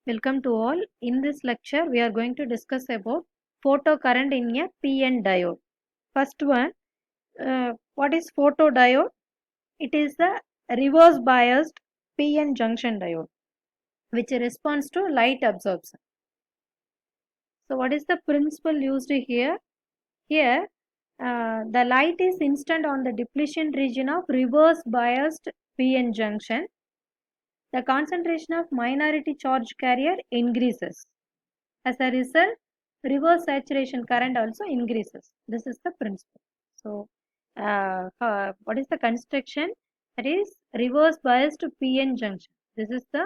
Welcome to all. In this lecture, we are going to discuss about photocurrent in a PN diode. First one, what is photodiode? It is a reverse biased PN junction diode which responds to light absorption. So, what is the principle used here? Here, the light is instant on the depletion region of reverse biased PN junction. The concentration of minority charge carrier increases. As a result, reverse saturation current also increases. This is the principle. So, what is the construction? That is reverse biased PN junction. This is the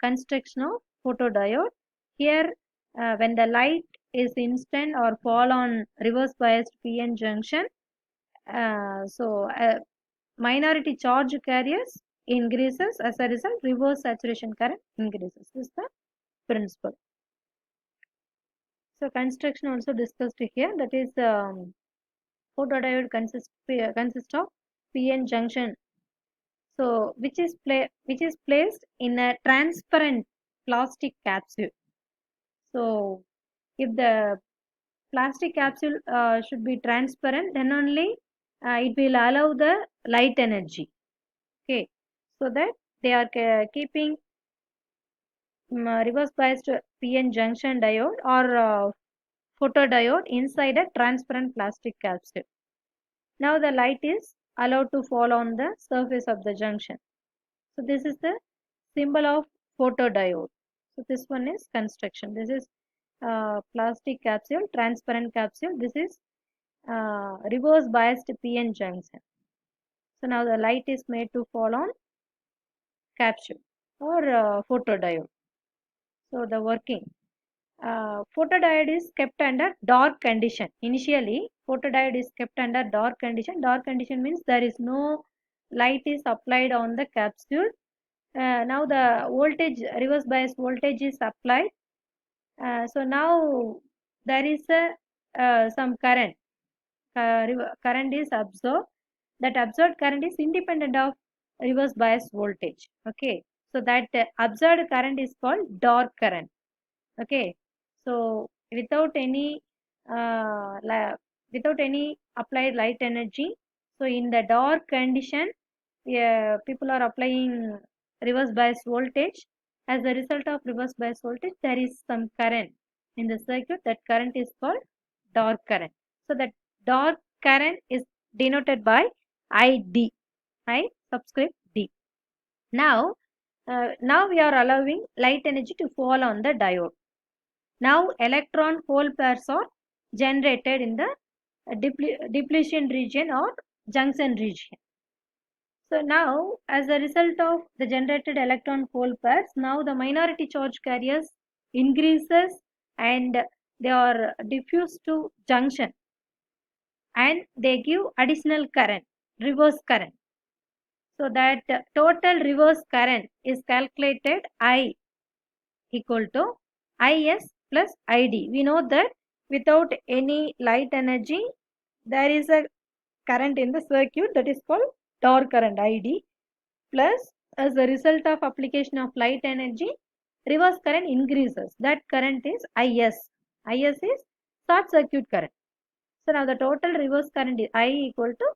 construction of photodiode. Here, when the light is instant or fall on reverse biased PN junction, minority charge carriers increases. As a result, reverse saturation current increases. This is the principle. So construction also discussed here, that is photodiode consists of PN junction. So which is placed in a transparent plastic capsule. So if the plastic capsule should be transparent, then only it will allow the light energy. Okay, so that they are keeping reverse biased PN junction diode or photodiode inside a transparent plastic capsule. Now the light is allowed to fall on the surface of the junction. So this is the symbol of photodiode. So this one is construction. This is plastic capsule, transparent capsule. This is reverse biased PN junction. So now the light is made to fall on capsule or photodiode. So the working. Photodiode is kept under dark condition. Initially, photodiode is kept under dark condition. Dark condition means there is no light is applied on the capsule. Now the voltage, reverse bias voltage is applied. So now there is some current. Current is absorbed. That absorbed current is independent of reverse bias voltage. Okay. So that absorbed current is called dark current. Okay, so uh, without any applied light energy, so in the dark condition, people are applying reverse bias voltage. As a result of reverse bias voltage, there is some current in the circuit. That current is called dark current. So that dark current is denoted by ID, I subscript D. Now we are allowing light energy to fall on the diode. Now electron hole pairs are generated in the depletion region or junction region. So now as a result of the generated electron hole pairs, now the minority charge carriers increases and they are diffused to junction and they give additional current, reverse current. So that total reverse current is calculated I equal to Is plus Id. We know that without any light energy, there is a current in the circuit that is called dark current Id, plus as a result of application of light energy, reverse current increases. That current is Is. Is is short circuit current. So now the total reverse current is I equal to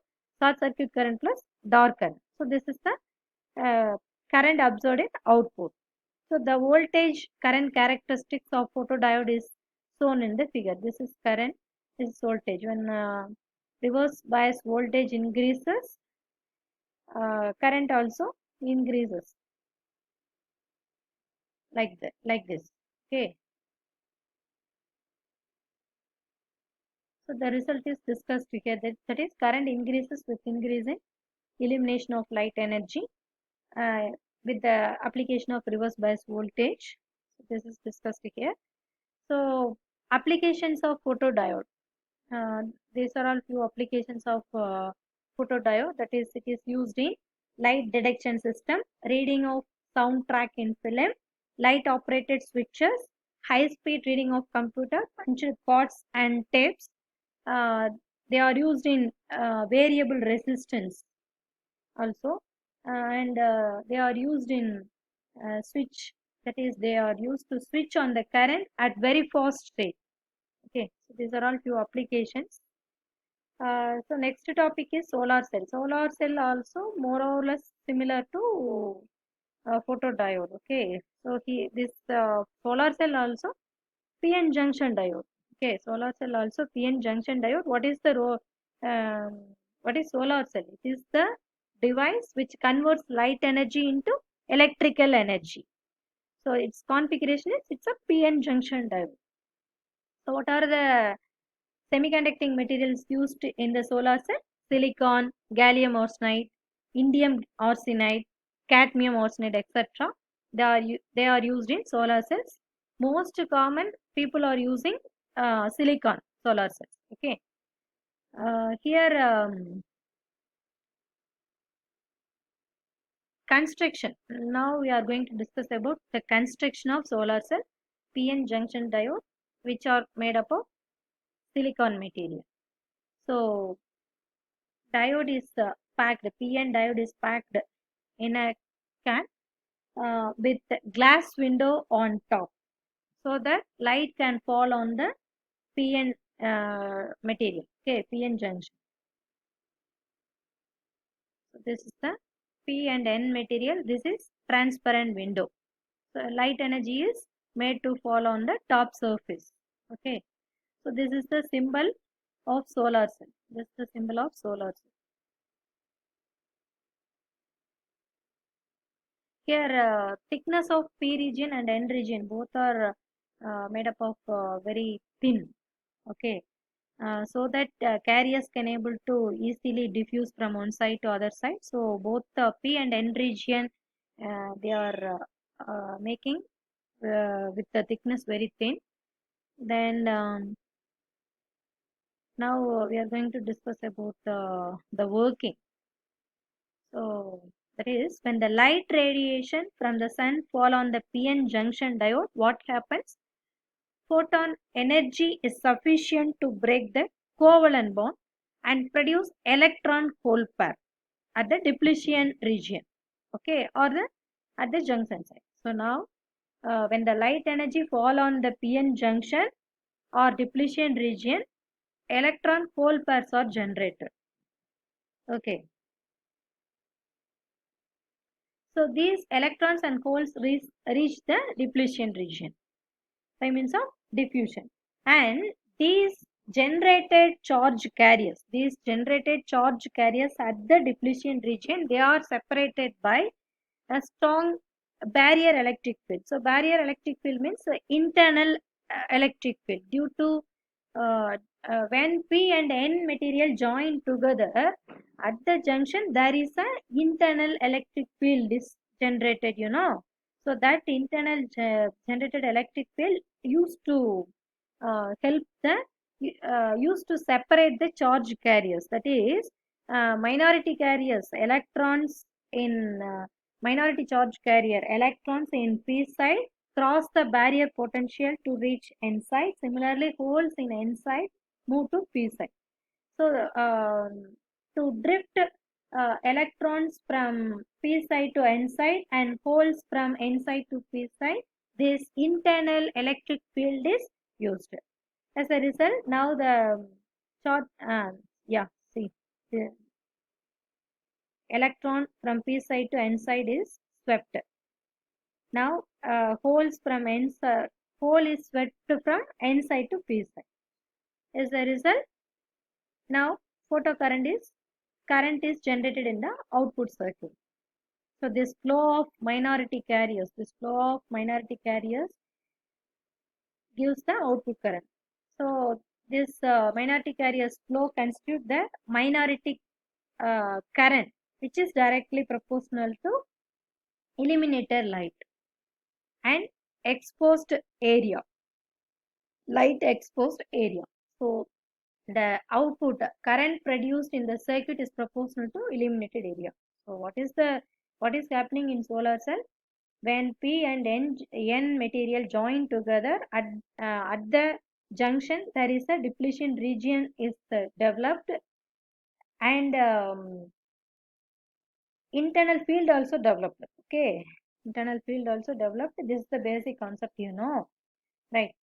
short circuit current plus dark current. So this is the current absorbed in output. So the voltage current characteristics of photodiode is shown in the figure. This is current, this is voltage. When reverse bias voltage increases, current also increases like that, like this. Okay. So the result is discussed here. That is current increases with increase in elimination of light energy uh, with the application of reverse bias voltage. So this is discussed here. So applications of photodiode. These are all few applications of photodiode. That is, it is used in light detection system, reading of soundtrack in film, light operated switches, high speed reading of computer, punched cords and tapes. Uh, they are used in variable resistance also, and they are used in switch That is, they are used to switch on the current at very fast rate. Okay, so these are all few applications. So next topic is solar cell. Solar cell also more or less similar to photodiode. Okay, so this solar cell also PN junction diode. Okay, solar cell also PN junction diode. What is the what is solar cell? It is the device which converts light energy into electrical energy. So its configuration is it's a PN junction diode. So what are the semiconducting materials used in the solar cell? Silicon, gallium arsenide, indium arsenide, cadmium arsenide, etc. They are used in solar cells. Most common people are using silicon solar cells. Okay. Here construction. Now we are going to discuss about the construction of solar cell PN junction diode, which are made up of silicon material. So diode is packed, PN diode is packed in a can with glass window on top so that light can fall on the PN material. Okay, PN junction. So this is the P and N material. This is transparent window. So light energy is made to fall on the top surface. Okay. So this is the symbol of solar cell. This is the symbol of solar cell. Here, thickness of P region and N region both are made up of very thin. Okay, so that carriers can able to easily diffuse from one side to other side. So both the P and N region they are making with the thickness very thin. Then now we are going to discuss about the working. So that is when the light radiation from the sun fall on the PN junction diode, what happens? Photon energy is sufficient to break the covalent bond and produce electron hole pair at the depletion region. Okay, or the at the junction side. So now when the light energy fall on the PN junction or depletion region, electron hole pairs are generated. Okay. So these electrons and holes reach the depletion region by means of diffusion. And these these generated charge carriers at the depletion region, they are separated by a strong barrier electric field. So barrier electric field means internal electric field due to when P and N material join together at the junction, there is a internal electric field is generated, you know. So that internal generated electric field used to help the used to separate the charge carriers. That is minority carriers, electrons in minority charge carrier, electrons in P side cross the barrier potential to reach N side. Similarly, holes in N side move to P side. So, to drift electrons from P side to N side and holes from N side to P side, this internal electric field is used. As a result, now the short, yeah, see, the electron from P side to N side is swept. Now, holes from N side, hole is swept from N side to P side. As a result, now current is generated in the output circuit. So this flow of minority carriers gives the output current. So this minority carriers flow constitute the minority current, which is directly proportional to illuminator light and exposed area, light exposed area. So the output current produced in the circuit is proportional to illuminated area. So what is happening in solar cell? When P and N material join together at the junction, there is a depletion region is developed, and internal field also developed. Okay, Internal field also developed. This is the basic concept, right?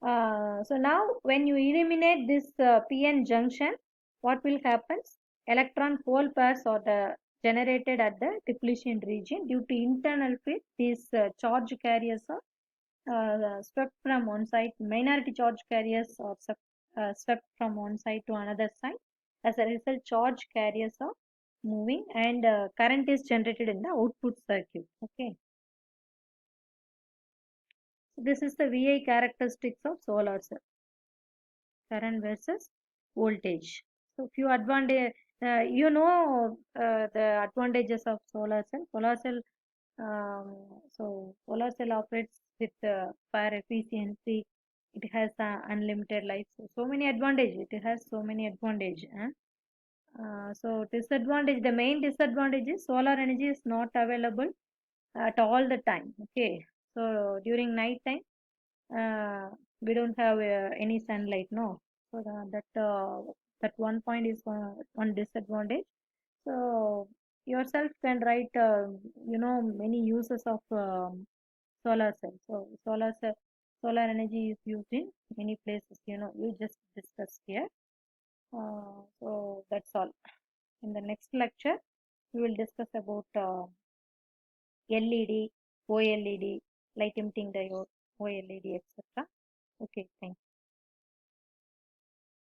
So now when you eliminate this PN junction, what will happen? Electron hole pairs are generated at the depletion region due to internal field. These charge carriers are swept from one side. Minority charge carriers are swept from one side to another side. As a result, charge carriers are moving and current is generated in the output circuit. Okay. So this is the VI characteristics of solar cell. Current versus voltage. So few advantage, the advantages of solar cell. Solar cell operates with fire efficiency. It has unlimited life. So many advantages. It has so many advantages. So disadvantage. The main disadvantage is solar energy is not available at all the time. Okay. So during night time, we don't have any sunlight, no. So that one point is one disadvantage. So yourself can write many uses of solar cell. So solar energy is used in many places, you just discussed here. So that's all. In the next lecture we will discuss about LED, OLED, light emitting diode, OLED, etc. Okay, thank you.